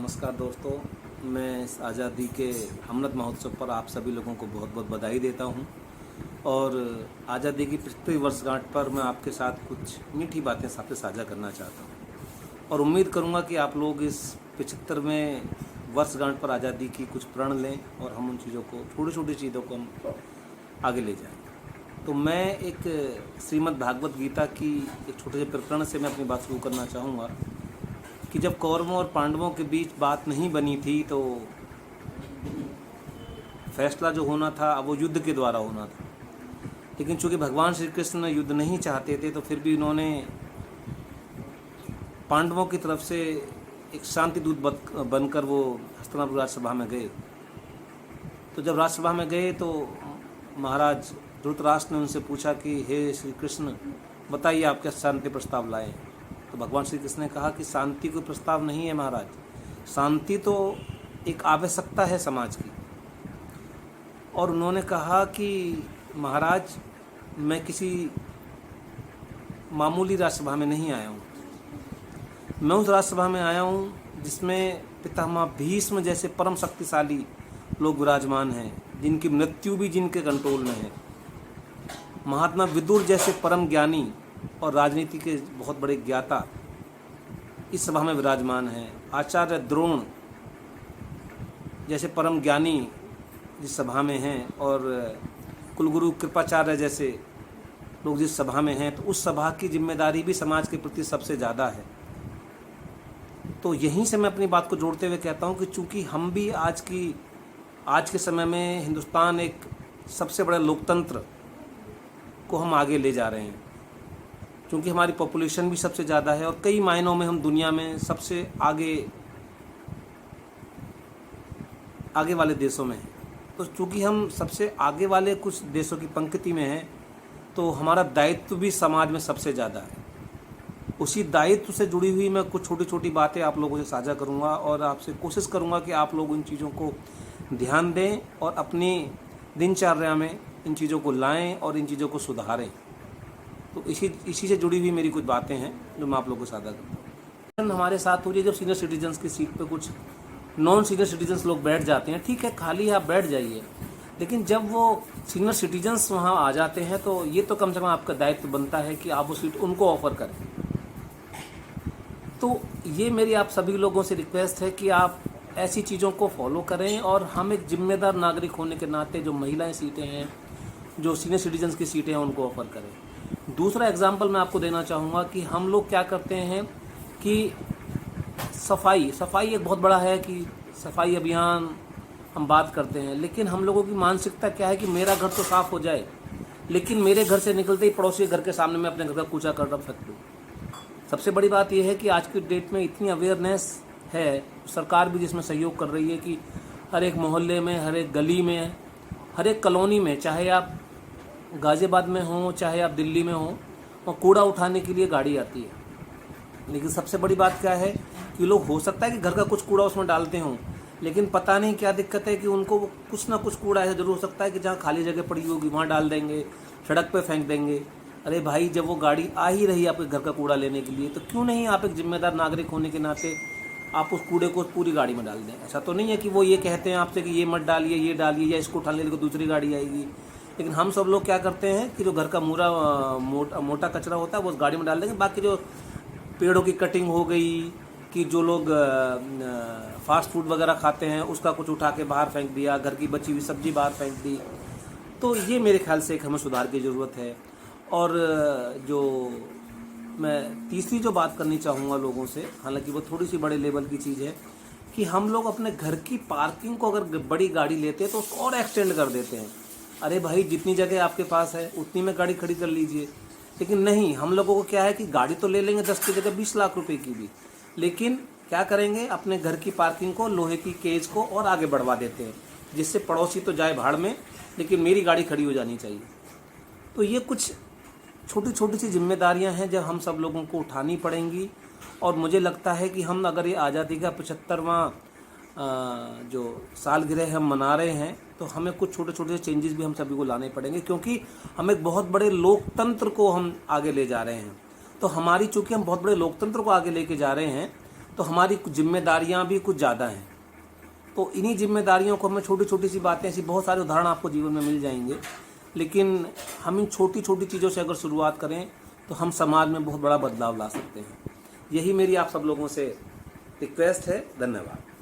नमस्कार दोस्तों, मैं इस आज़ादी के अमृत महोत्सव पर आप सभी लोगों को बहुत बहुत बधाई देता हूं। और आज़ादी की 75वीं वर्षगांठ पर मैं आपके साथ कुछ मीठी बातें आपसे साझा करना चाहता हूं और उम्मीद करूंगा कि आप लोग इस 75वें वर्षगांठ पर आज़ादी की कुछ प्रण लें और हम उन चीज़ों को, छोटी छोटी चीज़ों को हम आगे ले जाएं। तो मैं एक श्रीमद् भागवत गीता की एक छोटे से प्रकरण से मैं अपनी बात शुरू करना चाहूँगा कि जब कौरवों और पांडवों के बीच बात नहीं बनी थी तो फैसला जो होना था वो युद्ध के द्वारा होना था। लेकिन चूंकि भगवान श्री कृष्ण युद्ध नहीं चाहते थे तो फिर भी उन्होंने पांडवों की तरफ से एक शांति दूत बनकर वो हस्तिनापुर राज्यसभा में गए। तो जब राज्यसभा में गए तो महाराज धृतराष्ट्र ने उनसे पूछा कि हे श्री कृष्ण, बताइए आप क्या शांति प्रस्ताव लाए। तो भगवान श्री कृष्ण ने कहा कि शांति कोई प्रस्ताव नहीं है महाराज, शांति तो एक आवश्यकता है समाज की। और उन्होंने कहा कि महाराज, मैं किसी मामूली राज्यसभा में नहीं आया हूँ, मैं उस राज्यसभा में आया हूँ जिसमें पितामह भीष्म जैसे परम शक्तिशाली लोग विराजमान हैं, जिनकी मृत्यु भी जिनके कंट्रोल में है। महात्मा विदुर जैसे परम ज्ञानी और राजनीति के बहुत बड़े ज्ञाता इस सभा में विराजमान हैं। आचार्य द्रोण जैसे परम ज्ञानी जिस सभा में हैं और कुलगुरु कृपाचार्य जैसे लोग जिस सभा में हैं, तो उस सभा की जिम्मेदारी भी समाज के प्रति सबसे ज़्यादा है। तो यहीं से मैं अपनी बात को जोड़ते हुए कहता हूँ कि चूँकि हम भी आज के समय में हिंदुस्तान एक सबसे बड़े लोकतंत्र को हम आगे ले जा रहे हैं, क्योंकि हमारी पॉपुलेशन भी सबसे ज़्यादा है और कई मायनों में हम दुनिया में सबसे आगे वाले देशों में हैं। तो चूँकि हम सबसे आगे वाले कुछ देशों की पंक्ति में हैं, तो हमारा दायित्व भी समाज में सबसे ज़्यादा है। उसी दायित्व से जुड़ी हुई मैं कुछ छोटी छोटी बातें आप लोगों से साझा करूँगा और आपसे कोशिश करूँगा कि आप लोग इन चीज़ों को ध्यान दें और अपनी दिनचर्या में इन चीज़ों को लाएं और इन चीज़ों को सुधारें। तो इसी से जुड़ी हुई मेरी कुछ बातें हैं जो मैं आप लोगों को साझा करता हूँ। हमारे साथ हो रही है जब सीनियर सिटीजन्स की सीट पे कुछ नॉन सीनियर सिटीजन्स लोग बैठ जाते हैं, ठीक है, खाली आप बैठ जाइए, लेकिन जब वो सीनियर सिटीजन्स वहाँ आ जाते हैं तो ये तो कम से कम आपका दायित्व बनता है कि आप वो सीट उनको ऑफ़र करें। तो ये मेरी आप सभी लोगों से रिक्वेस्ट है कि आप ऐसी चीज़ों को फॉलो करें और हम एक जिम्मेदार नागरिक होने के नाते जो महिलाएं सीटें हैं, जो सीनियर सिटीजन्स की सीटें हैं, उनको ऑफ़र करें। दूसरा एग्जाम्पल मैं आपको देना चाहूँगा कि हम लोग क्या करते हैं कि सफाई एक बहुत बड़ा है कि सफाई अभियान हम बात करते हैं, लेकिन हम लोगों की मानसिकता क्या है कि मेरा घर तो साफ़ हो जाए, लेकिन मेरे घर से निकलते ही पड़ोसी घर के सामने मैं अपने घर का कूड़ा करना फेंक दूँ। सबसे बड़ी बात यह है कि आज की डेट में इतनी अवेयरनेस है, सरकार भी जिसमें सहयोग कर रही है कि हर एक मोहल्ले में, हर एक गली में, हर एक कॉलोनी में, चाहे आप गाज़ियाबाद में हो चाहे आप दिल्ली में हो, और कूड़ा उठाने के लिए गाड़ी आती है। लेकिन सबसे बड़ी बात क्या है कि लोग, हो सकता है कि घर का कुछ कूड़ा उसमें डालते हों, लेकिन पता नहीं क्या दिक्कत है कि उनको कुछ ना कुछ कूड़ा ऐसा जरूर हो सकता है कि जहाँ खाली जगह पड़ी होगी वहाँ डाल देंगे, सड़क पे फेंक देंगे। अरे भाई, जब वो गाड़ी आ ही रही है आपके घर का कूड़ा लेने के लिए, तो क्यों नहीं आप एक जिम्मेदार नागरिक होने के नाते आप उस कूड़े को पूरी गाड़ी में डाल दें। ऐसा तो नहीं है कि वो ये कहते हैं आपसे कि ये मत डालिए, ये डालिए, या इसको उठाने के लिए दूसरी गाड़ी आएगी। लेकिन हम सब लोग क्या करते हैं कि जो घर का मोटा कचरा होता है वो उस गाड़ी में डाल देंगे। बाकी जो पेड़ों की कटिंग हो गई, कि जो लोग फास्ट फूड वगैरह खाते हैं उसका कुछ उठा के बाहर फेंक दिया, घर की बची हुई सब्जी बाहर फेंक दी। तो ये मेरे ख्याल से एक हमें सुधार की ज़रूरत है। और जो मैं तीसरी जो बात करनी चाहूँगा लोगों से, हालांकि वो थोड़ी सी बड़े लेवल की चीज़ है, कि हम लोग अपने घर की पार्किंग को अगर बड़ी गाड़ी लेते हैं तो उसको और एक्सटेंड कर देते हैं। अरे भाई, जितनी जगह आपके पास है उतनी में गाड़ी खड़ी कर लीजिए। लेकिन नहीं, हम लोगों को क्या है कि गाड़ी तो ले लेंगे 10 की जगह 20 लाख रुपए की भी, लेकिन क्या करेंगे, अपने घर की पार्किंग को, लोहे की केज को और आगे बढ़वा देते हैं, जिससे पड़ोसी तो जाए भाड़ में, लेकिन मेरी गाड़ी खड़ी हो जानी चाहिए। तो ये कुछ छोटी छोटी सी जिम्मेदारियां हैं जो हम सब लोगों को उठानी पड़ेंगी। और मुझे लगता है कि हम अगर ये आज़ादी का 75वां जो सालगिरह हम मना रहे हैं, तो हमें कुछ छोटे छोटे चेंजेस भी हम सभी को लाने पड़ेंगे, क्योंकि हम एक बहुत बड़े लोकतंत्र को हम आगे ले जा रहे हैं। तो हमारी, चूँकि हम बहुत बड़े लोकतंत्र को आगे लेके जा रहे हैं, तो हमारी कुछ जिम्मेदारियाँ भी कुछ ज़्यादा हैं। तो इन्हीं जिम्मेदारियों को हमें छोटी छोटी सी बातें, ऐसी बहुत सारे उदाहरण आपको जीवन में मिल जाएंगे, लेकिन हम इन छोटी छोटी चीज़ों से अगर शुरुआत करें तो हम समाज में बहुत बड़ा बदलाव ला सकते हैं। यही मेरी आप सब लोगों से रिक्वेस्ट है। धन्यवाद।